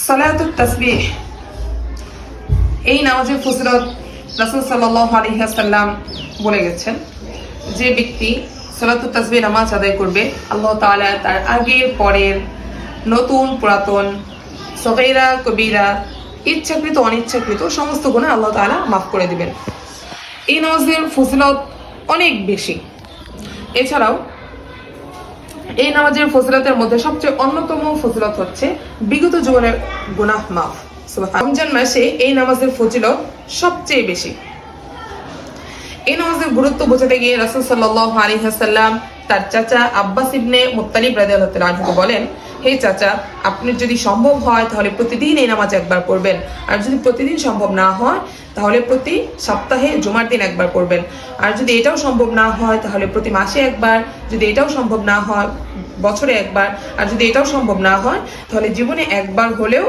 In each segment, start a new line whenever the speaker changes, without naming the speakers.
সালাতুত তাসবিহ এই নামাজের ফজিলত রাসূল সাল্লাল্লাহু আলাইহি ওয়াসাল্লাম বলে গেছেন, যে ব্যক্তি সালাতুত তাসবিহ নামাজ আদায় করবে আল্লাহ তাআলা তার আগের পরের নতুন পুরাতন সগীরা কবিরা ইচ্ছাকৃত অনিচ্ছাকৃত সমস্ত গুনাহ আল্লাহ তাআলা মাফ করে দিবেন। এই নামাজের ফজিলত অনেক বেশি। এছাড়াও এই নামাজের ফজিলতের মধ্যে সবচেয়ে অন্যতম ফজিলত হচ্ছে বিগত জীবনের গুনাহ মাফ। রমজান মাসে এই নামাজের ফজিলত সবচেয়ে বেশি। এই নামাজের গুরুত্ব বোঝাতে গিয়ে রাসূল সাল্লাল্লাহু আলাইহি ওয়াসাল্লাম তার চাচা আব্বাস ইবনে মুত্তালিব রাদিয়াল্লাহু তাআলা আনহুকে বলেন, হে চাচা, আপনার যদি সম্ভব হয় তাহলে প্রতিদিন এই নামাজ একবার পড়বেন, আর যদি প্রতিদিন সম্ভব না হয় তাহলে প্রতি সপ্তাহে জুমার দিন একবার পড়বেন, আর যদি এটাও সম্ভব না হয় তাহলে প্রতি মাসে একবার, যদি এটাও সম্ভব না হয় বছরে একবার, আর যদি এটাও সম্ভব না হয় তাহলে জীবনে একবার হলেও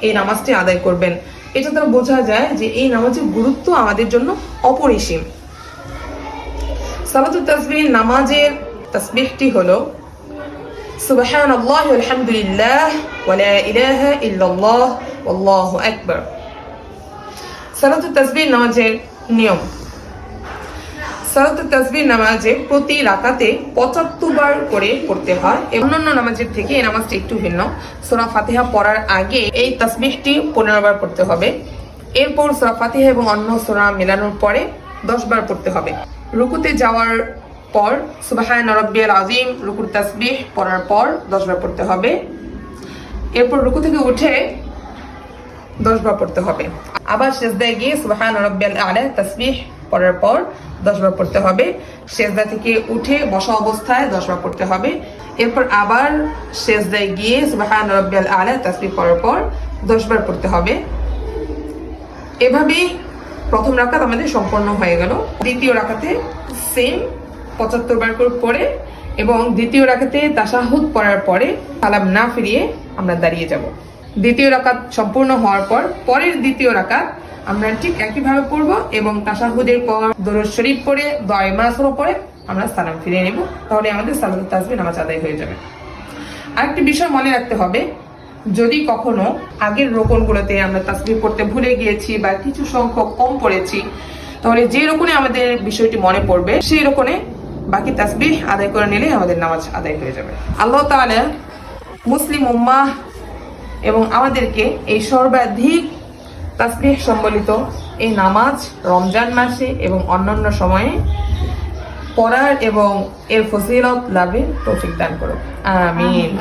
এই নামাজটি আদায় করবেন। এটা দ্বারা বোঝা যায় যে এই নামাজের গুরুত্ব আমাদের জন্য অপরিসীম। সালাতুত তাসবিহ নামাজের তাসবিহটি হলো সুবহানাল্লাহি ওয়ালহামদুলিল্লাহ ওয়া লা ইলাহা ইল্লাল্লাহ ওয়াল্লাহু আকবার। সালাতুত তাসবিহ নামাজের নিয়ম। সালাতুত তাসবিহ নামাজে প্রতি রাকাতে ৭৫ বার করে পড়তে হয়। অন্যান্য নামাজের থেকে এই নামাজটি একটু ভিন্ন। সূরা ফাতিহা পড়ার আগে এই তাসবিহটি ১৫ বার পড়তে হবে। এরপর সূরা ফাতিহা এবং অন্য সূরা মেলানোর পরে ১০ বার পড়তে হবে। রুকুতে যাওয়ার পর সুবহান রাব্বিয়াল আযীম রুকুর তাসবিহ পড়ার পর ১০ বার পড়তে হবে। এরপর রুকু থেকে উঠে ১০ বার পড়তে হবে। আবার সিজদায় গিয়ে সুবহান রাব্বিয়াল আ'লা তাসবিহ পড়ার পর ১০ বার পড়তে হবে। সিজদা থেকে উঠে বসা অবস্থায় ১০ বার পড়তে হবে। এরপর আবার সিজদায় গিয়ে সুবহান রাব্বিয়াল আ'লা তাসবিহ পড়ার পর ১০ বার পড়তে হবে। এভাবেই প্রথম রাকাত আমাদের সম্পন্ন হয়ে গেল। দ্বিতীয় রাকাতে সেম ৭৫ বার করে পড়ে এবং দ্বিতীয় রাকাতে তাশাহুদ পড়ার পরে সালাম না ফিরিয়ে আমরা দাঁড়িয়ে যাব। দ্বিতীয় রাকাত সম্পূর্ণ হওয়ার পর পরের দ্বিতীয় রাকাত আমরা ঠিক একইভাবে পড়ব এবং তাশাহুদের পর দরুদ শরীফ পড়ে দোয়া মাসুরা পড়ে আমরা সালাম ফিরিয়ে নেব। তাহলে আমাদের সালাতুত তাসবিহ নামাজ আদায় হয়ে যাবে। আরেকটি বিষয় মনে রাখতে হবে, যদি কখনো আগের রোকনগুলোতে আমরা তাসবিহ পড়তে ভুলে গিয়েছি বা কিছু সংখ্যক কম পড়েছি, তাহলে যে রোকনে আমাদের বিষয়টি মনে পড়বে সেই রোকনে বাকি তাসবিহ আদায় করে নিলে আমাদের নামাজ আদায় হয়ে যাবে। আল্লাহ তাআলা মুসলিম উম্মাহ এবং আমাদেরকে এই সর্বাধিক তাসবিহ সম্বলিত এই নামাজ রমজান মাসে এবং অন্যান্য সময়ে পড়ার এবং এর ফজিলত লাভের তৌফিক দান করুক। আমিন।